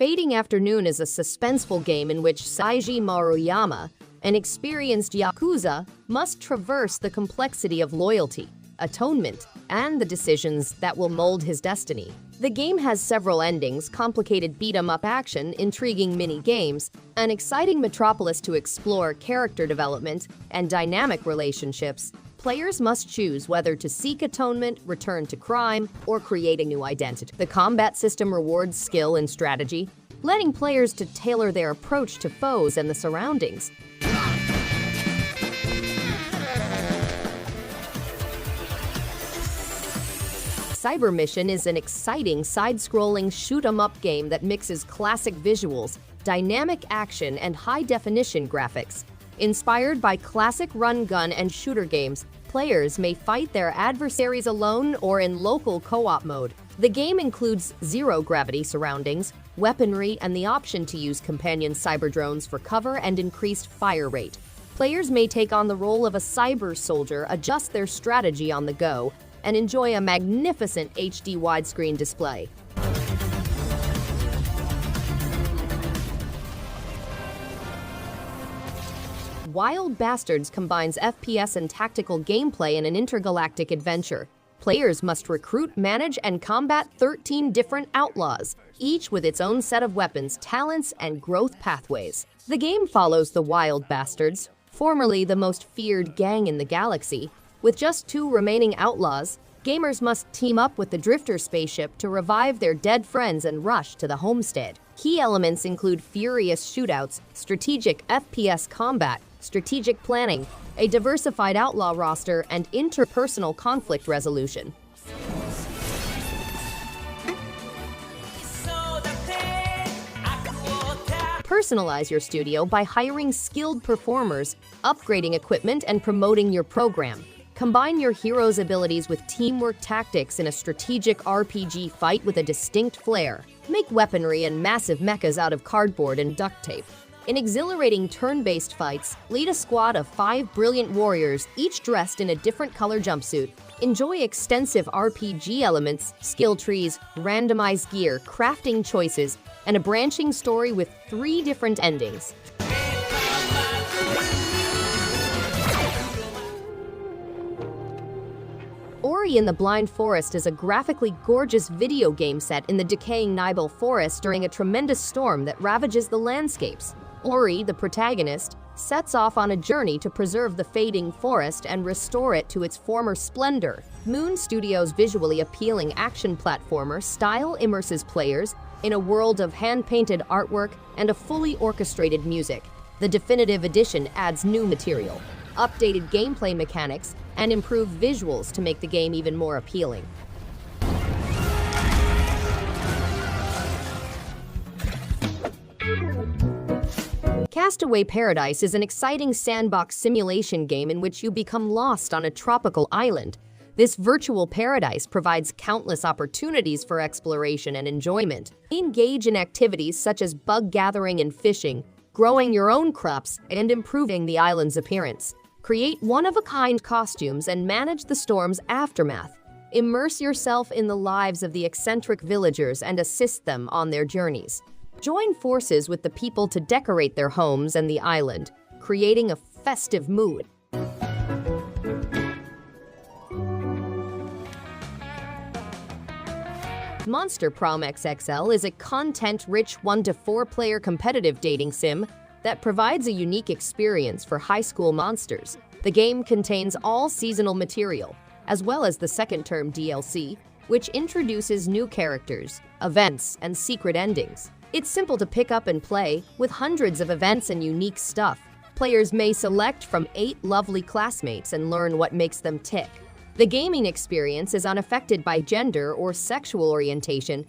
Fading Afternoon is a suspenseful game in which Seiji Maruyama, an experienced Yakuza, must traverse the complexity of loyalty, atonement, and the decisions that will mold his destiny. The game has several endings, complicated beat-em-up action, intriguing mini-games, an exciting metropolis to explore, character development, and dynamic relationships. Players must choose whether to seek atonement, return to crime, or create a new identity. The combat system rewards skill and strategy, letting players to tailor their approach to foes and the surroundings. Cyber Mission is an exciting side-scrolling shoot-'em-up game that mixes classic visuals, dynamic action, and high-definition graphics. Inspired by classic run-gun and shooter games, players may fight their adversaries alone or in local co-op mode. The game includes zero-gravity surroundings, weaponry, and the option to use companion cyber drones for cover and increased fire rate. Players may take on the role of a cyber soldier, adjust their strategy on the go, and enjoy a magnificent HD widescreen display. Wild Bastards combines FPS and tactical gameplay in an intergalactic adventure. Players must recruit, manage, and combat 13 different outlaws, each with its own set of weapons, talents, and growth pathways. The game follows the Wild Bastards, formerly the most feared gang in the galaxy. With just 2 remaining outlaws, gamers must team up with the Drifter spaceship to revive their dead friends and rush to the homestead. Key elements include furious shootouts, strategic FPS combat, strategic planning, a diversified outlaw roster, and interpersonal conflict resolution. Personalize your studio by hiring skilled performers, upgrading equipment, and promoting your program. Combine your hero's abilities with teamwork tactics in a strategic RPG fight with a distinct flair. Make weaponry and massive mechas out of cardboard and duct tape. In exhilarating turn-based fights, lead a squad of 5 brilliant warriors, each dressed in a different color jumpsuit. Enjoy extensive RPG elements, skill trees, randomized gear, crafting choices, and a branching story with 3 different endings. Ori and the Blind Forest is a graphically gorgeous video game set in the decaying Nibel Forest during a tremendous storm that ravages the landscapes. Ori, the protagonist, sets off on a journey to preserve the fading forest and restore it to its former splendor. Moon Studios' visually appealing action platformer style immerses players in a world of hand-painted artwork and a fully orchestrated music. The definitive edition adds new material, updated gameplay mechanics, and improved visuals to make the game even more appealing. Castaway Paradise is an exciting sandbox simulation game in which you become lost on a tropical island. This virtual paradise provides countless opportunities for exploration and enjoyment. Engage in activities such as bug gathering and fishing, growing your own crops, and improving the island's appearance. Create one-of-a-kind costumes and manage the storm's aftermath. Immerse yourself in the lives of the eccentric villagers and assist them on their journeys. Join forces with the people to decorate their homes and the island, creating a festive mood. Monster Prom XXL is a content-rich 1-to-4 player competitive dating sim that provides a unique experience for high school monsters. The game contains all seasonal material, as well as the second-term DLC, which introduces new characters, events, and secret endings. It's simple to pick up and play, with hundreds of events and unique stuff. Players may select from 8 lovely classmates and learn what makes them tick. The gaming experience is unaffected by gender or sexual orientation.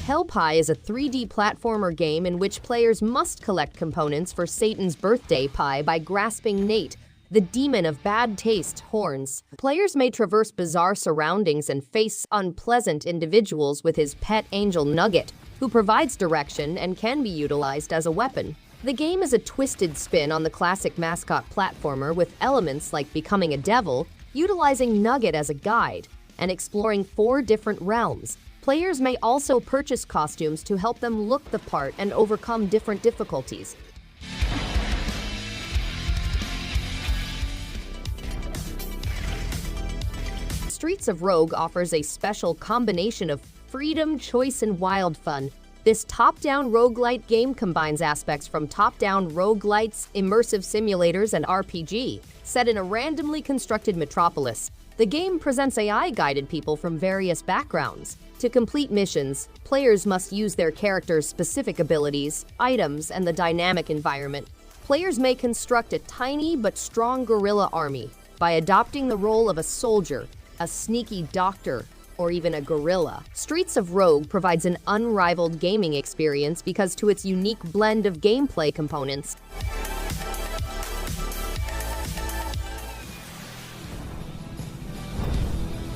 Hell Pie is a 3D platformer game in which players must collect components for Satan's birthday pie by grasping Nate, the demon of bad taste, horns. Players may traverse bizarre surroundings and face unpleasant individuals with his pet angel Nugget, who provides direction and can be utilized as a weapon. The game is a twisted spin on the classic mascot platformer with elements like becoming a devil, utilizing Nugget as a guide and exploring 4 different realms. Players may also purchase costumes to help them look the part and overcome different difficulties. Streets of Rogue offers a special combination of freedom, choice, and wild fun. This top-down roguelite game combines aspects from top-down roguelites, immersive simulators, and RPG, set in a randomly constructed metropolis. The game presents AI-guided people from various backgrounds. To complete missions, players must use their character's specific abilities, items, and the dynamic environment. Players may construct a tiny but strong guerrilla army by adopting the role of a soldier, a sneaky doctor, or even a gorilla. Streets of Rogue provides an unrivaled gaming experience because to its unique blend of gameplay components.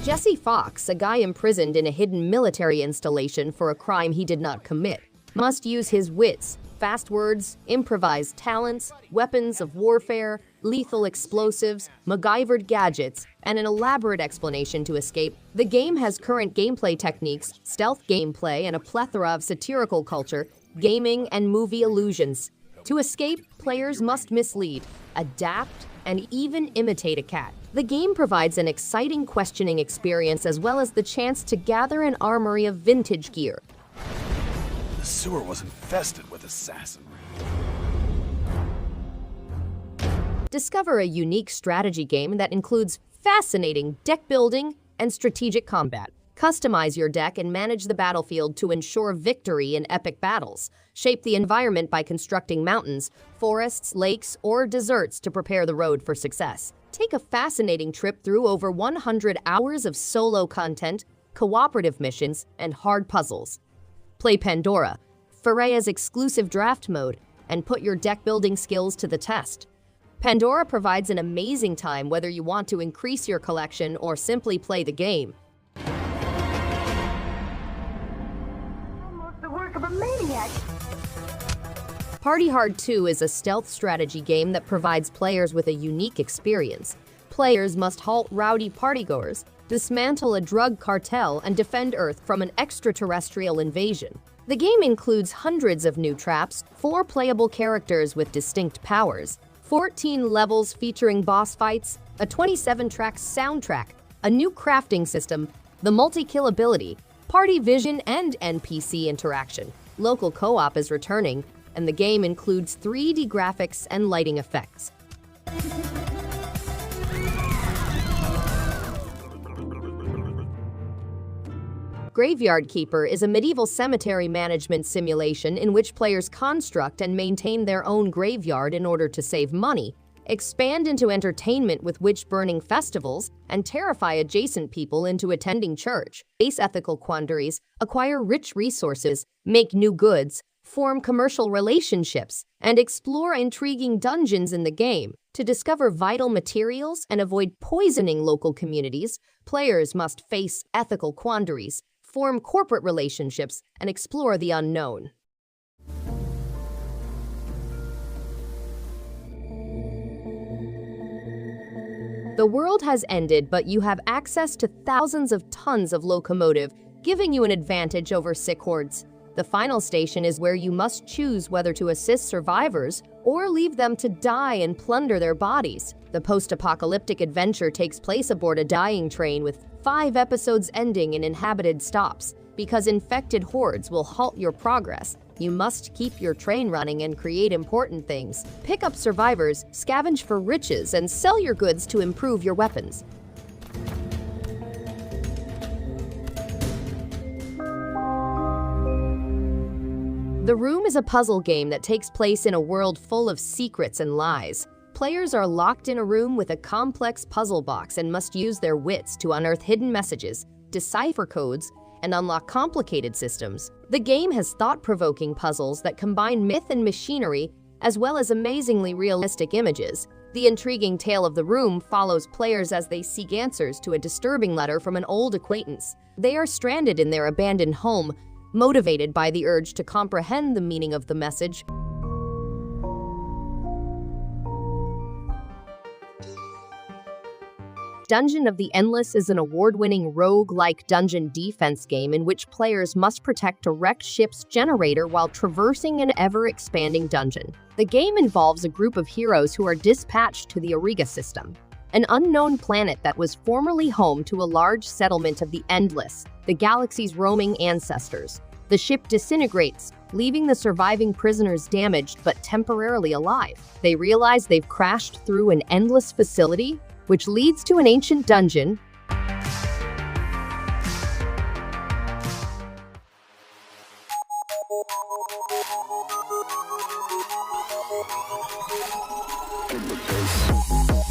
Jesse Fox, a guy imprisoned in a hidden military installation for a crime he did not commit, must use his wits, fast words, improvised talents, weapons of warfare, lethal explosives, MacGyvered gadgets, and an elaborate explanation to escape. The game has current gameplay techniques, stealth gameplay, and a plethora of satirical culture, gaming, and movie allusions. To escape, players must mislead, adapt, and even imitate a cat. The game provides an exciting questioning experience as well as the chance to gather an armory of vintage gear. The sewer was infested with assassins. Discover a unique strategy game that includes fascinating deck building and strategic combat. Customize your deck and manage the battlefield to ensure victory in epic battles. Shape the environment by constructing mountains, forests, lakes, or deserts to prepare the road for success. Take a fascinating trip through over 100 hours of solo content, cooperative missions, and hard puzzles. Play Pandora, Faeria's exclusive draft mode, and put your deck-building skills to the test. Pandora provides an amazing time whether you want to increase your collection or simply play the game. Almost the work of a maniac. Party Hard 2 is a stealth strategy game that provides players with a unique experience. Players must halt rowdy partygoers, dismantle a drug cartel, and defend Earth from an extraterrestrial invasion. The game includes hundreds of new traps, 4 playable characters with distinct powers, 14 levels featuring boss fights, a 27-track soundtrack, a new crafting system, the multi-kill ability, party vision, and NPC interaction. Local co-op is returning, and the game includes 3D graphics and lighting effects. Graveyard Keeper is a medieval cemetery management simulation in which players construct and maintain their own graveyard in order to save money, expand into entertainment with witch-burning festivals, and terrify adjacent people into attending church. Face ethical quandaries, acquire rich resources, make new goods, form commercial relationships, and explore intriguing dungeons in the game. To discover vital materials and avoid poisoning local communities, players must face ethical quandaries, form corporate relationships, and explore the unknown. The world has ended, but you have access to thousands of tons of locomotive, giving you an advantage over sick hordes. The final station is where you must choose whether to assist survivors or leave them to die and plunder their bodies. The post-apocalyptic adventure takes place aboard a dying train with 5 episodes ending in inhabited stops. Because infected hordes will halt your progress, you must keep your train running and create important things. Pick up survivors, scavenge for riches, and sell your goods to improve your weapons. The Room is a puzzle game that takes place in a world full of secrets and lies. Players are locked in a room with a complex puzzle box and must use their wits to unearth hidden messages, decipher codes, and unlock complicated systems. The game has thought-provoking puzzles that combine myth and machinery, as well as amazingly realistic images. The intriguing tale of The Room follows players as they seek answers to a disturbing letter from an old acquaintance. They are stranded in their abandoned home, motivated by the urge to comprehend the meaning of the message. Dungeon of the Endless is an award-winning rogue-like dungeon defense game in which players must protect a wrecked ship's generator while traversing an ever-expanding dungeon. The game involves a group of heroes who are dispatched to the Auriga system, an unknown planet that was formerly home to a large settlement of the Endless, the galaxy's roaming ancestors. The ship disintegrates, leaving the surviving prisoners damaged but temporarily alive. They realize they've crashed through an endless facility, which leads to an ancient dungeon. In the face.